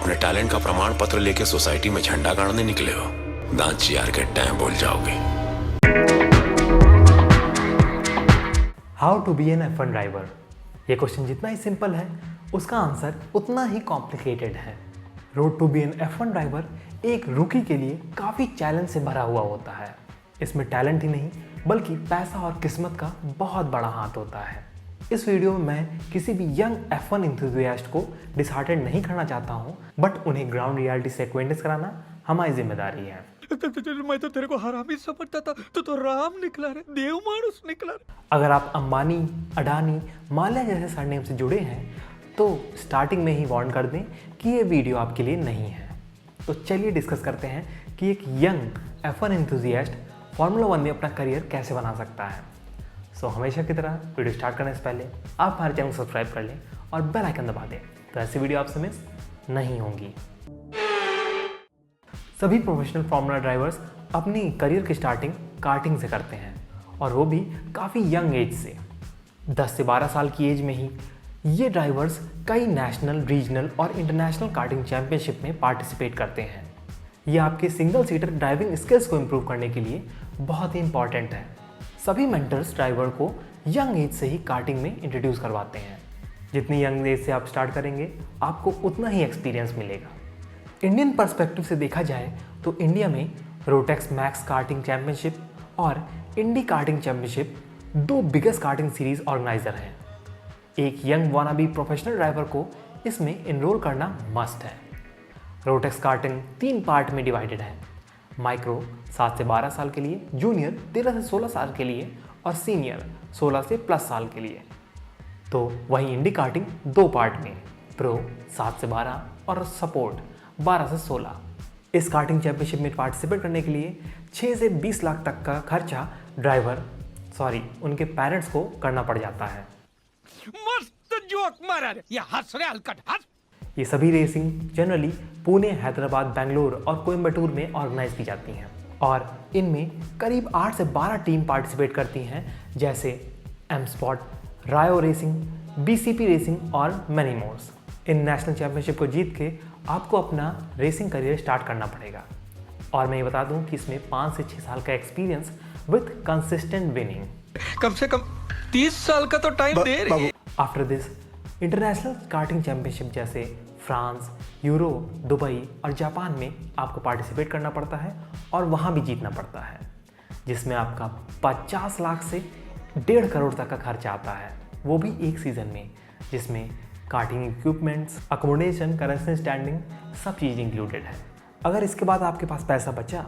अपने टैलेंट का प्रमाण पत्र लेके सोसाइटी में झंडा गाड़ने निकले हो, दांत चियार के टाइम बोल जाओगे। How to be an F1 driver. ये क्वेश्चन जितना ही सिंपल है उसका आंसर उतना ही कॉम्प्लिकेटेड है। Road to be an F1 driver एक रूकी के लिए काफ़ी चैलेंज से भरा हुआ होता है। इसमें टैलेंट ही नहीं बल्कि पैसा और किस्मत का बहुत बड़ा हाथ होता है। इस वीडियो में मैं किसी भी यंग F1 इंथुजियास्ट को डिसहार्टेड नहीं करना चाहता हूँ, बट उन्हें ग्राउंड रियलिटी से एक्वेंटेंस कराना हमारी जिम्मेदारी है। मैं तो तेरे को हरामी समझता था, तो राम निकला रे, देव मानुस निकला रे। अगर आप अंबानी, अडानी, माल्या जैसे सरनेम से जुड़े हैं तो स्टार्टिंग में ही वार्न कर दें कि ये वीडियो आपके लिए नहीं है। तो चलिए डिस्कस करते हैं कि एक यंग F1 एंथुसियास्ट फार्मूला 1 में अपना करियर कैसे बना सकता है। सो हमेशा की तरह वीडियो स्टार्ट करने से पहले आप हमारे चैनल को सब्सक्राइब कर लें और बेल आइकन दबा दें, तो ऐसी वीडियो आपसे मिस नहीं होंगी। सभी प्रोफेशनल फार्मूला ड्राइवर्स अपनी करियर की स्टार्टिंग कार्टिंग से करते हैं, और वो भी काफ़ी यंग एज से। 10 से 12 साल की एज में ही ये ड्राइवर्स कई नेशनल, रीजनल और इंटरनेशनल कार्टिंग चैंपियनशिप में पार्टिसिपेट करते हैं। ये आपके सिंगल सीटर ड्राइविंग स्किल्स को इम्प्रूव करने के लिए बहुत ही इंपॉर्टेंट है। सभी मेंटर्स ड्राइवर को यंग एज से ही कार्टिंग में इंट्रोड्यूस करवाते हैं। जितनी यंग एज से आप स्टार्ट करेंगे आपको उतना ही एक्सपीरियंस मिलेगा। इंडियन पर्सपेक्टिव से देखा जाए तो इंडिया में रोटेक्स मैक्स कार्टिंग चैंपियनशिप और इंडी कार्टिंग चैंपियनशिप दो बिगेस्ट कार्टिंग सीरीज ऑर्गेनाइजर हैं। एक यंग वानाबी प्रोफेशनल ड्राइवर को इसमें इनरोल करना मस्ट है। रोटेक्स कार्टिंग 3 पार्ट में डिवाइडेड है। माइक्रो 7 से 12 साल के लिए, जूनियर 13 से 16 साल के लिए और सीनियर 16 से प्लस साल के लिए। तो वहीं इंडी कार्टिंग 2 पार्ट में, प्रो 7 से 12 और सपोर्ट 12 से 16। इस कार्टिंग चैंपियनशिप में पार्टिसिपेट करने के लिए 6 से 20 लाख तक का खर्चा उनके पेरेंट्स को करना पड़ जाता है। मस्त जोक मारा रे, ये हंस रे हलकट हंस। ये सभी रेसिंग जनरली पुणे, हैदराबाद, बेंगलोर और कोयम्बटूर में ऑर्गेनाइज की जाती हैं, और इनमें करीब 8 से 12 टीम पार्टिसिपेट करती हैं, जैसे एम स्पॉट, रायो रेसिंग, BCP रेसिंग और मैनी मोर्स। इन नेशनल चैंपियनशिप को जीत के आपको अपना रेसिंग करियर स्टार्ट करना पड़ेगा। और मैं ये बता दूं कि इसमें 5 से 6 साल का एक्सपीरियंस विथ कंसिस्टेंट विनिंग। कम से कम 30 साल का तो टाइम दे रही है। After this international karting championship जैसे फ्रांस, यूरोप, दुबई और जापान में आपको पार्टिसिपेट करना पड़ता है और वहाँ भी जीतना पड़ता है, जिसमें आपका 50 लाख से 1.5 करोड़ तक का खर्चा आता है, वो भी एक सीज़न में, जिसमें karting equipments, accommodation, currency standing सब चीज़ इंक्लूडेड है। अगर इसके बाद आपके पास पैसा बचा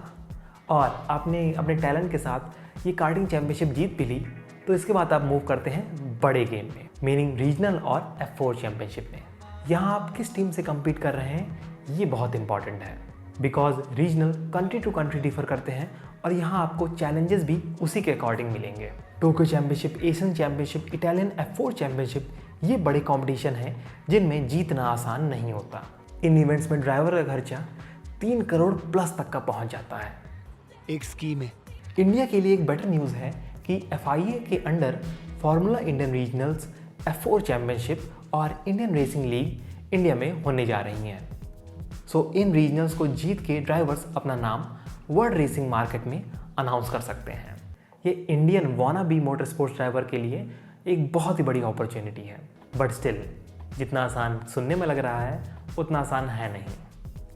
और आपने अपने टैलेंट के साथ ये कार्टिंग चैंपियनशिप जीत भी ली, तो इसके बाद आप मूव करते हैं बड़े गेम में, मीनिंग रीजनल और F4 चैंपियनशिप में। यहाँ आप किस टीम से कम्पीट कर रहे हैं ये बहुत इंपॉर्टेंट है, because regional country to country differ करते हैं और यहाँ आपको चैलेंजेस भी उसी के अकॉर्डिंग मिलेंगे। Tokyo championship, Asian championship, Italian F4 championship, ये बड़े कॉम्पिटिशन हैं जिनमें जीतना आसान नहीं होता। इन इवेंट्स में ड्राइवर का खर्चा 3 करोड़ प्लस तक का पहुंच जाता है। एक स्कीम है। इंडिया के लिए एक बेटर न्यूज़ है कि FIA के under formula Indian regionals, F4 championship और इंडियन रेसिंग लीग इंडिया में होने जा रही हैं। सो इन रीजनल्स को जीत के ड्राइवर्स अपना नाम वर्ल्ड रेसिंग मार्केट में अनाउंस कर सकते हैं। ये इंडियन वानाबी मोटर स्पोर्ट्स ड्राइवर के लिए एक बहुत ही बड़ी अपॉर्चुनिटी है, बट स्टिल जितना आसान सुनने में लग रहा है उतना आसान है नहीं।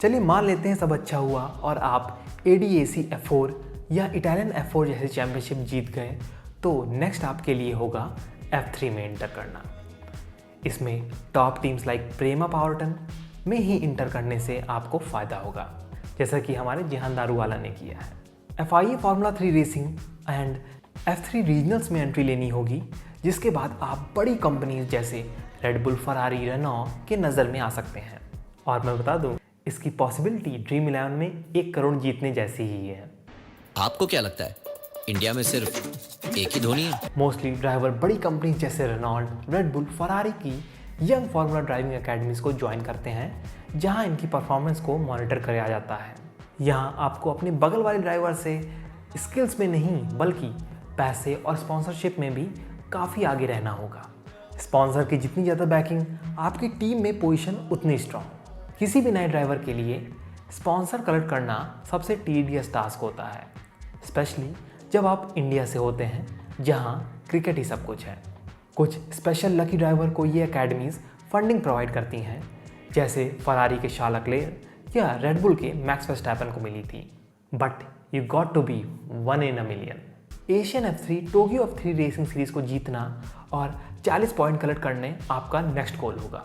चलिए मान लेते हैं सब अच्छा हुआ और आप ADAC F4 या इटालियन F4 जैसे चैंपियनशिप जीत गए, तो नेक्स्ट आपके लिए होगा F3 में इंटर करना। इसमें टॉप टीम्स लाइक प्रेमा पावरटन में ही इंटर करने से आपको फ़ायदा होगा, जैसा कि हमारे जिहान दारूवाला ने किया है। FIA formula 3 racing and F3 regionals में एंट्री लेनी होगी, जिसके बाद आप बड़ी कंपनीज जैसे रेड बुल, फरारी, रेनॉ के नज़र में आ सकते हैं। और मैं बता दूं, इसकी पॉसिबिलिटी ड्रीम 11 में 1 करोड़ जीतने जैसी ही है। आपको क्या लगता है इंडिया में सिर्फ एक ही धोनी है? मोस्टली ड्राइवर बड़ी कंपनीज जैसे रेनॉल्ट, रेड बुल, फरारी की यंग फार्मूला ड्राइविंग अकेडमीज को ज्वाइन करते हैं, जहां इनकी परफॉर्मेंस को मॉनिटर किया जाता है। यहाँ आपको अपने बगल वाले ड्राइवर से स्किल्स में नहीं बल्कि पैसे और स्पॉन्सरशिप में भी काफ़ी आगे रहना होगा। स्पॉन्सर की जितनी ज़्यादा बैकिंग, आपकी टीम में पोजीशन उतनी स्ट्रॉन्ग। किसी भी नए ड्राइवर के लिए स्पॉन्सर कलेक्ट करना सबसे टीडियस टास्क होता है, स्पेशली जब आप इंडिया से होते हैं जहां क्रिकेट ही सब कुछ है। कुछ स्पेशल लकी ड्राइवर को ये एकेडमीज़ फंडिंग प्रोवाइड करती हैं, जैसे फरारी के शार्ल लेक्लेयर या रेडबुल के मैक्स वर्स्टैपेन को मिली थी। But you got to be 1 in a million। Asian F3 Tokyo F3 racing series को जीतना और 40 पॉइंट कलेक्ट करने आपका नेक्स्ट गोल होगा।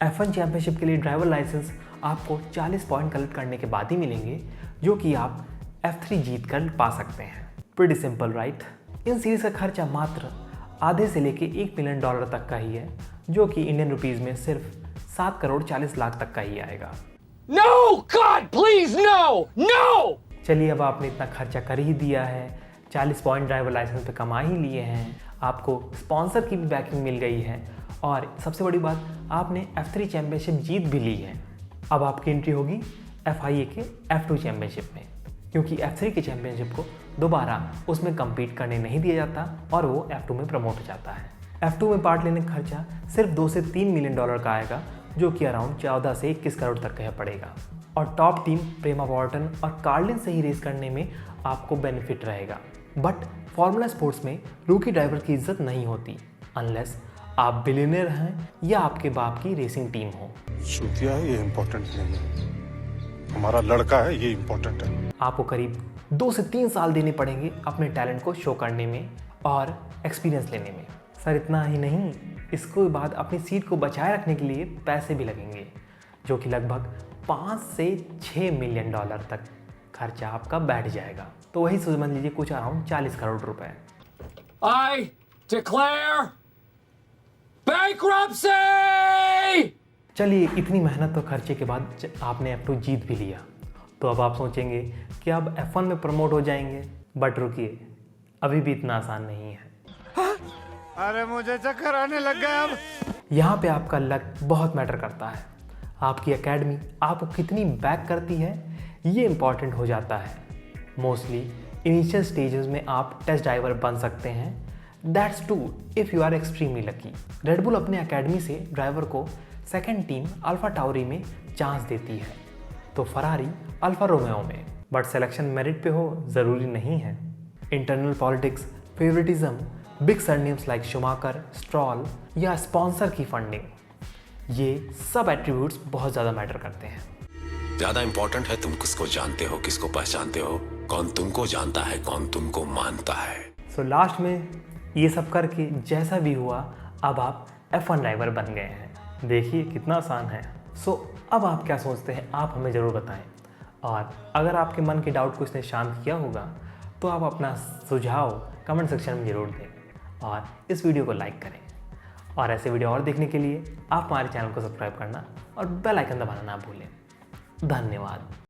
F1 चैंपियनशिप के लिए ड्राइवर लाइसेंस आपको 40 पॉइंट कलेक्ट करने के बाद ही मिलेंगे, जो कि आप F3 जीत कर पा सकते हैं। Pretty simple right. इन सीरीज़ का खर्चा मात्र आधे से लेके $1 मिलियन तक का ही है, जो कि इंडियन रुपीज़ में सिर्फ 7 करोड़ 40 लाख तक का ही आएगा। No! God, please, no! No! चलिए, अब आपने इतना खर्चा कर ही दिया है, 40 पॉइंट ड्राइवर लाइसेंस पे कमा ही लिए हैं, आपको स्पॉन्सर की भी बैकिंग मिल गई है और सबसे बड़ी बात, आपने F3 चैंपियनशिप जीत भी ली है। अब आपकी एंट्री होगी FIA के F2 चैंपियनशिप में, क्योंकि F3 के चैंपियनशिप को दोबारा उसमें कम्पीट करने नहीं दिया जाता और वो F2 में प्रमोट हो जाता है। F2 में पार्ट लेने का खर्चा सिर्फ 2 से 3 मिलियन डॉलर का आएगा, जो कि अराउंड 14 से 21 करोड़ तक का पड़ेगा। और टॉप टीम प्रेमा वॉर्टन और कार्लिन से ही रेस करने में आपको बेनिफिट रहेगा। बट फॉर्मूला स्पोर्ट्स में रूकी ड्राइवर की इज्जत नहीं होती अनलेस आप बिलियनर हैं या आपके बाप की रेसिंग टीम हो। चूतिया है, ये इम्पोर्टेंट नहीं है। हमारा लड़का है, ये इम्पोर्टेंट है। आपको करीब 2 से 3 साल देने पड़ेंगे अपने टैलेंट को शो करने में और एक्सपीरियंस लेने में। सर इतना ही नहीं, इसके बाद अपनी सीट को बचाए रखने के लिए पैसे भी लगेंगे, जो कि लगभग 5 से 6 मिलियन डॉलर तक खर्चा आपका बैठ जाएगा। तो वही समझ लीजिए कुछ अराउंड 40 करोड़ रुपए। I declare bankruptcy! चलिए, इतनी मेहनत और खर्चे के बाद आपने F2 जीत भी लिया, तो अब आप सोचेंगे कि अब F1 में प्रमोट हो जाएंगे। बट रुकिए, अभी भी इतना आसान नहीं है। अरे मुझे चक्कर आने लग गया अब। यहाँ पे आपका लक बहुत मैटर करता है। आपकी एकेडमी आपको कितनी बैक करती है, ये इम्पॉर्टेंट हो जाता है। मोस्टली इनिशियल स्टेजेस में आप टेस्ट ड्राइवर बन सकते हैं। That's too if you are extremely lucky. Red Bull अपने एकेडमी से ड्राइवर को सेकेंड टीम अल्फा टाउरी में चांस देती है, तो फरारी अल्फा रोमेओ में। बट सिलेक्शन मेरिट पे हो ज़रूरी नहीं है। Internal politics, favouritism, big surnames like Schumacher, Stroll या स्पॉन्सर की फंडिंग, ये सब एट्रीब्यूट्स बहुत ज़्यादा मैटर करते हैं। ज्यादा इंपॉर्टेंट है तुम किसको जानते हो, किसको पहचानते हो, कौन तुमको जानता है, कौन तुमको मानता है। सो लास्ट में ये सब करके जैसा भी हुआ, अब आप F1 ड्राइवर बन गए हैं। देखिए कितना आसान है। सो अब आप क्या सोचते हैं, आप हमें ज़रूर बताएं। और अगर आपके मन के डाउट को इसने शांत किया होगा, तो आप अपना सुझाव कमेंट सेक्शन में ज़रूर दें और इस वीडियो को लाइक करें। और ऐसे वीडियो और देखने के लिए आप हमारे चैनल को सब्सक्राइब करना और बेल आइकन दबाना ना भूलें। धन्यवाद।